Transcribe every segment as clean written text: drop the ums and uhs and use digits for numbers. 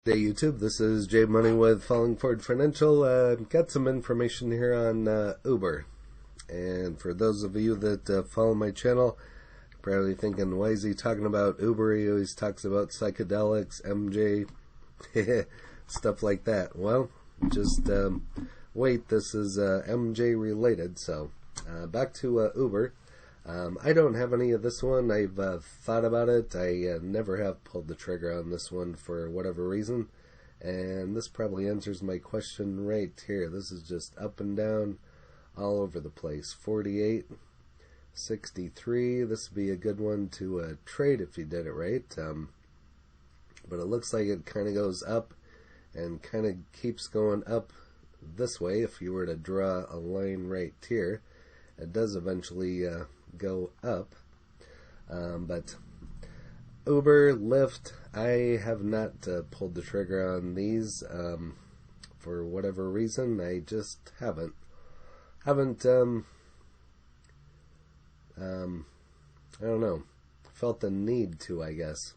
Hey YouTube, this is Jay Money with Falling Forward Financial. Got some information here on Uber. And for those of you that follow my channel, you're probably thinking, why is he talking about Uber? He always talks about psychedelics, MJ, stuff like that. Well, just wait, this is MJ related. So back to Uber. I don't have any of this one. I've thought about it. I never have pulled the trigger on this one for whatever reason. And this probably answers my question right here. This is just up and down all over the place. 48, 63. This would be a good one to trade if you did it right. But it looks like it kind of goes up and kind of keeps going up this way. If you were to draw a line right here, it does eventually go up, but Uber, Lyft, I have not pulled the trigger on these for whatever reason. I just haven't I don't know, felt the need to, I guess.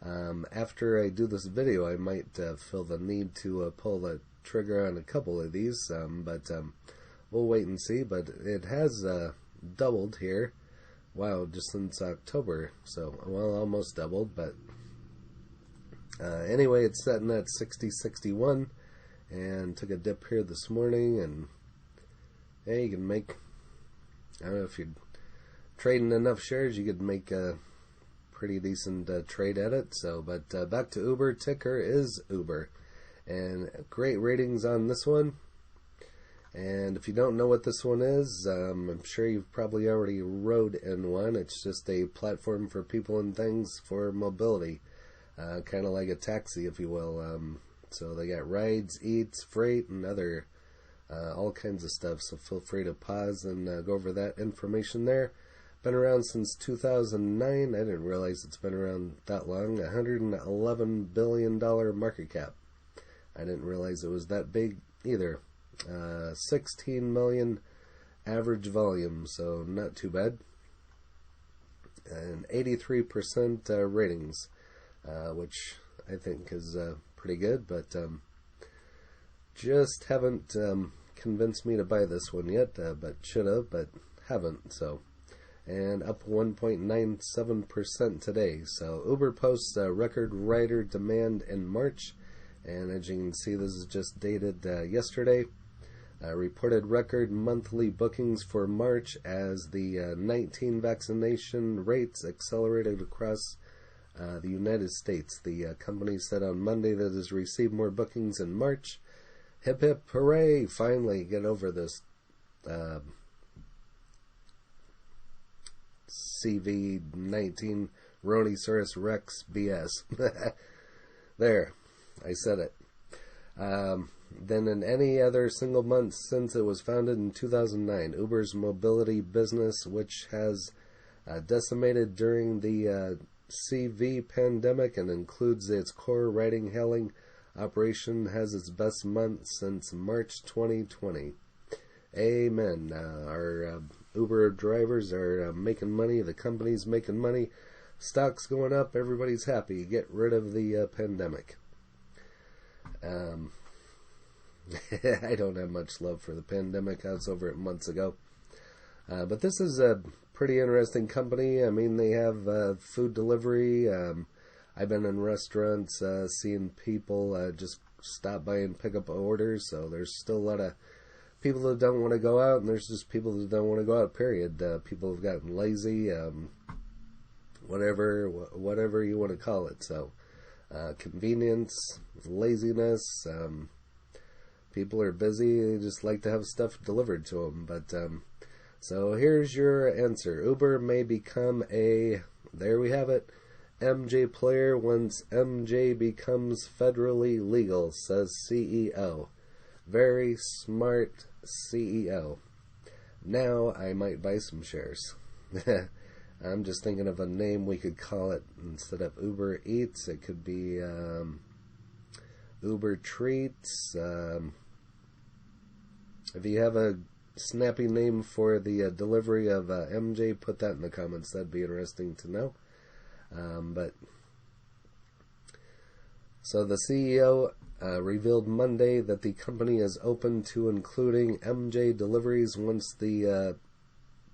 After I do this video, I might feel the need to pull the trigger on a couple of these, but we'll wait and see. But it has doubled here. Wow, just since October. So, well, almost doubled. But anyway, it's sitting at 60.61 and took a dip here this morning. And hey, you can make, I don't know, if you're trading enough shares, you could make a pretty decent trade at it. So, but back to Uber. Ticker is Uber, and great ratings on this one. And if you don't know what this one is, I'm sure you've probably already rode in one. It's just a platform for people and things for mobility, kind of like a taxi, if you will. So they got rides, eats, freight, and other all kinds of stuff. So feel free to pause and go over that information there. Been around since 2009. I didn't realize it's been around that long. $111 billion market cap. I didn't realize it was that big either. 16 million average volume, so not too bad. And 83% ratings, which I think is pretty good, but just haven't convinced me to buy this one yet, but should have, but haven't. So, and up 1.97% today. So Uber posts record rider demand in March, and as you can see, this is just dated yesterday. Reported record monthly bookings for March as the 19 vaccination rates accelerated across the United States. The company said on Monday that it has received more bookings in March. Hip hip hooray! Finally get over this CV19 Rhinoceros Rex BS. There, I said it. Than in any other single month since it was founded in 2009. Uber's mobility business, which has decimated during the CV pandemic and includes its core ride-hailing operation, has its best month since March 2020. Amen. Our Uber drivers are making money. The company's making money. Stock's going up. Everybody's happy. Get rid of the pandemic. I don't have much love for the pandemic. I was over it months ago. But this is a pretty interesting company. I mean, they have food delivery. I've been in restaurants seeing people just stop by and pick up orders. So there's still a lot of people that don't want to go out, and there's just people that don't want to go out, period. People have gotten lazy, whatever you want to call it. So convenience, laziness, people are busy. They just like to have stuff delivered to them. But so here's your answer. Uber may become a, there we have it, MJ player once MJ becomes federally legal, says CEO. Very smart CEO. Now I might buy some shares. I'm just thinking of a name we could call it. Instead of Uber Eats, it could be Uber Treats. If you have a snappy name for the delivery of MJ, put that in the comments. That'd be interesting to know. But So the CEO revealed Monday that the company is open to including MJ deliveries once the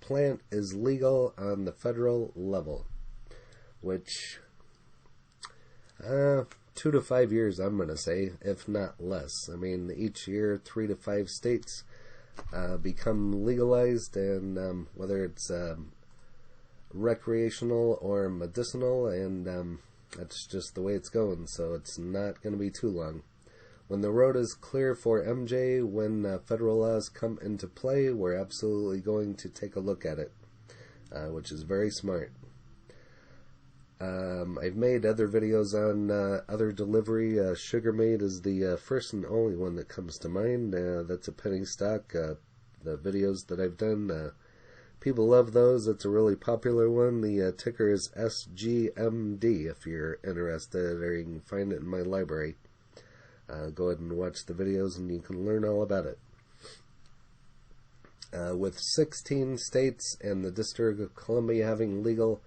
plant is legal on the federal level, which 2 to 5 years, I'm going to say, if not less. I mean, each year 3 to 5 states become legalized, and whether it's recreational or medicinal, and that's just the way it's going, so it's not going to be too long. When the road is clear for MJ, when federal laws come into play, we're absolutely going to take a look at it, which is very smart. I've made other videos on other delivery. Sugarmade is the first and only one that comes to mind. That's a penny stock. The videos that I've done, people love those. It's a really popular one. The ticker is SGMD if you're interested, or you can find it in my library. Go ahead and watch the videos and you can learn all about it. With 16 states and the District of Columbia having legal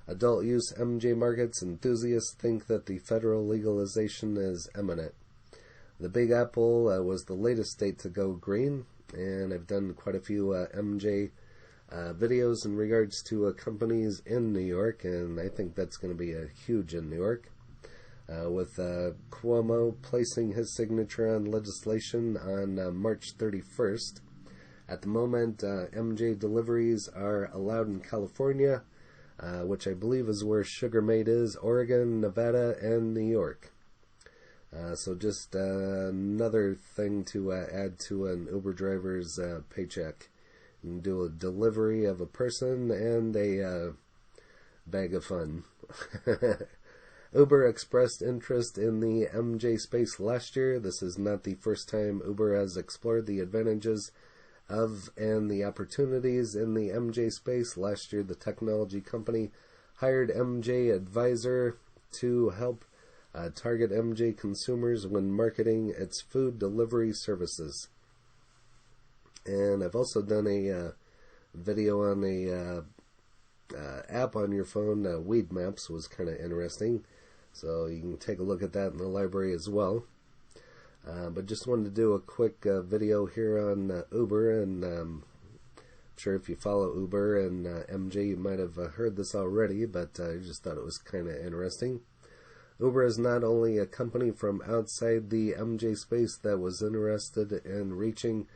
adult use MJ markets, enthusiasts think that the federal legalization is imminent. The Big Apple was the latest state to go green, and I've done quite a few MJ videos in regards to companies in New York, and I think that's going to be huge in New York. With Cuomo placing his signature on legislation on March 31st. At the moment, MJ deliveries are allowed in California, which I believe is where Sugarmade is, Oregon, Nevada, and New York. So just another thing to add to an Uber driver's paycheck. You can do a delivery of a person and a bag of fun. Uber expressed interest in the MJ space last year. This is not the first time Uber has explored the advantages of and the opportunities in the MJ space. Last year, the technology company hired MJ Advisor to help target MJ consumers when marketing its food delivery services. And I've also done a video on a app on your phone. Weed Maps was kind of interesting, so you can take a look at that in the library as well. But just wanted to do a quick video here on Uber, and I'm sure if you follow Uber and MJ, you might have heard this already, but I just thought it was kind of interesting. Uber is not only a company from outside the MJ space that was interested in reaching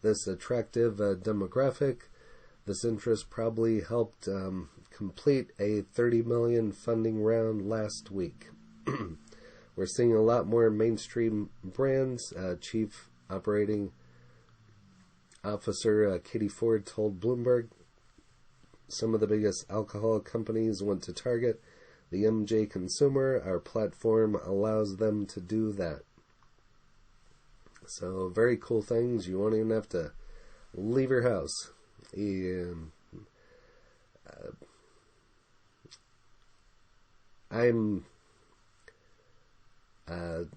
this attractive demographic. This interest probably helped complete a $30 million funding round last week. We're seeing a lot more mainstream brands. Chief Operating Officer Katie Ford told Bloomberg some of the biggest alcohol companies want to target the MJ consumer. Our platform allows them to do that. So very cool things. You won't even have to leave your house. I'm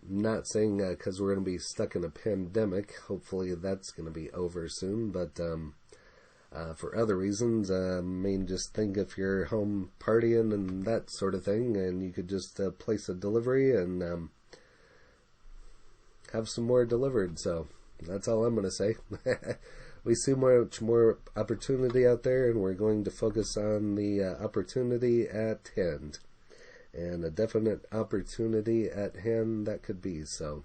not saying because we're going to be stuck in a pandemic. Hopefully that's going to be over soon. But for other reasons, I mean, just think if you're home partying and that sort of thing, and you could just place a delivery and have some more delivered. So that's all I'm going to say. We see much more opportunity out there, and we're going to focus on the opportunity at hand. And a definite opportunity at hand that could be. So,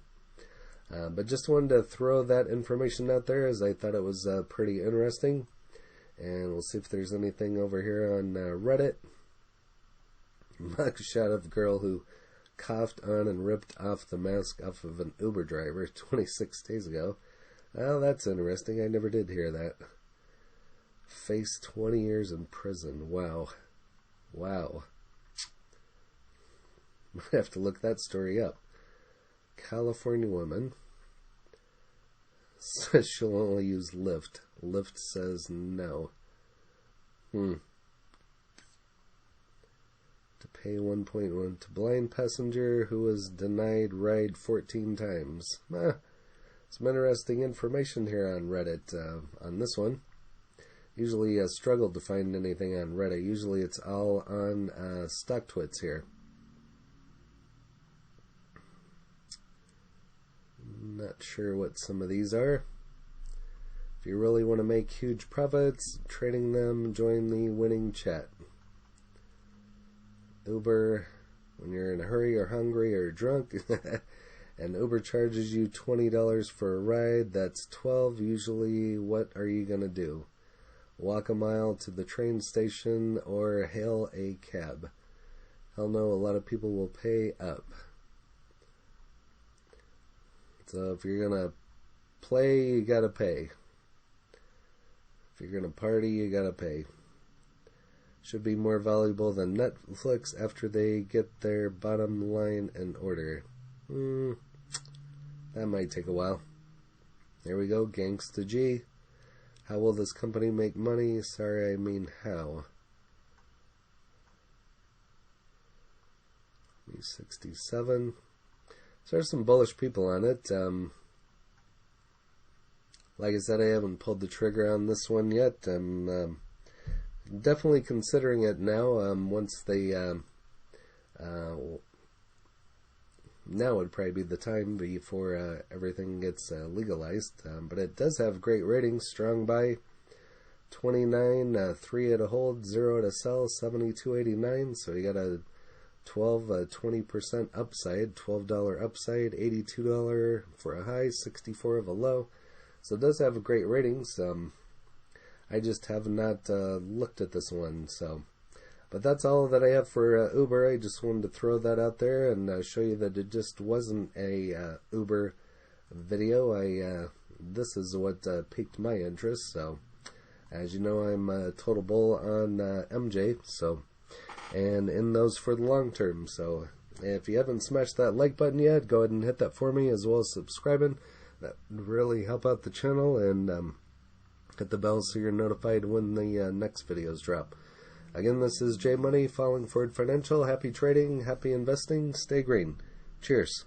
but just wanted to throw that information out there, as I thought it was pretty interesting. And we'll see if there's anything over here on Reddit. Mugshot of girl who coughed on and ripped off the mask off of an Uber driver 26 days ago. Well, that's interesting. I never did hear that. Face 20 years in prison. Wow. Wow. Might have to look that story up. California woman says she'll only use Lyft. Lyft says no. To pay 1.1 to blind passenger who was denied ride 14 times. Some interesting information here on Reddit on this one. Usually struggled to find anything on Reddit. Usually it's all on StockTwits here. Not sure what some of these are. If you really want to make huge profits trading them, join the winning chat. Uber, when you're in a hurry or hungry or drunk, and Uber charges you $20 for a ride, that's $12. Usually, what are you going to do? Walk a mile to the train station or hail a cab? Hell no, a lot of people will pay up. So if you're going to play, you got to pay. If you're going to party, you got to pay. Should be more valuable than Netflix after they get their bottom line in order. That might take a while. There we go, Gangsta G. How will this company make money? Sorry, I mean how. Me67. So there's some bullish people on it. Like I said, I haven't pulled the trigger on this one yet. I'm definitely considering it now. Once they now would probably be the time before everything gets legalized. But it does have great ratings. Strong buy, 29, 3 at a hold, 0 at a sell, 72.89. So you got a 20% upside, $12 upside, $82 for a high, 64 of a low. So it does have great ratings. I just have not looked at this one. But that's all that I have for Uber. I just wanted to throw that out there and show you that it just wasn't a Uber video. This is what piqued my interest. So, as you know, I'm a total bull on MJ. And in those for the long term. So, if you haven't smashed that like button yet, go ahead and hit that for me, as well as subscribing. That would really help out the channel, and hit the bell so you're notified when the next videos drop. Again, this is J Money, Falling Forward Financial. Happy trading, happy investing, stay green. Cheers.